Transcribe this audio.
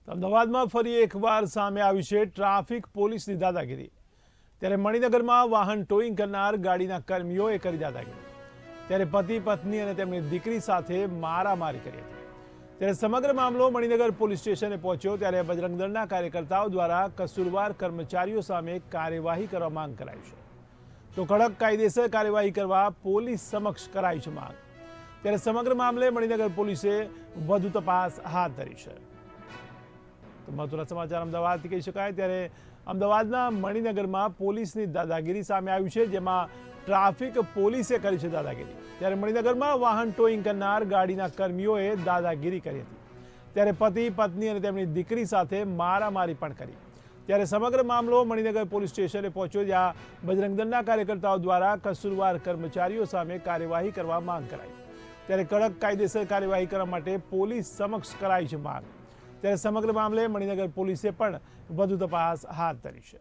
અમદાવાદમાં ફરી એકવાર સામે આવી છે ટ્રાફિક પોલીસની દાદાગીરી। ત્યારે મણિનગરમાં વાહન ટોઈંગ કરનાર ગાડીના કર્મીઓએ કરી દાદાગીરી। ત્યારે પતિ પત્ની અને તેમની દીકરી સાથે મારામારી કરી હતી। ત્યારે સમગ્ર મામલો મણિનગર પોલીસ સ્ટેશને પહોંચ્યો ત્યારે બજરંગ દળના કાર્યકર્તાઓ દ્વારા કસૂરવાર કર્મચારીઓ સામે કાર્યવાહી કરવા માંગ કરાઈ છે। તો કડક કાયદેસર કાર્યવાહી કરવા પોલીસ સમક્ષ કરાઈ છે માંગ। ત્યારે સમગ્ર મામલે મણિનગર પોલીસે વધુ તપાસ હાથ ધરી છે। તો મહત્વના સમાચાર અમદાવાદથી કહી શકાય। ત્યારે અમદાવાદના મણિનગરમાં પોલીસની દાદાગીરી સામે આવી છે, જેમાં ટ્રાફિક પોલીસે કરી છે દાદાગીરી। ત્યારે મણિનગરમાં વાહન ટોઈંગ કરનાર ગાડીના કર્મીઓએ દાદાગીરી કરી હતી। ત્યારે પતિ પત્ની અને તેમની દીકરી સાથે મારામારી પણ કરી। ત્યારે સમગ્ર મામલો મણિનગર પોલીસ સ્ટેશને પહોંચ્યો, જ્યાં બજરંગ દળના કાર્યકર્તાઓ દ્વારા કસૂરવાર કર્મચારીઓ સામે કાર્યવાહી કરવા માંગ કરાઈ। ત્યારે કડક કાયદેસર કાર્યવાહી કરવા માટે પોલીસ સમક્ષ કરાઈ છે માંગ। ત્યારે સમગ્ર મામલે મણિનગર પોલીસે પણ વધુ તપાસ હાથ ધરી છે।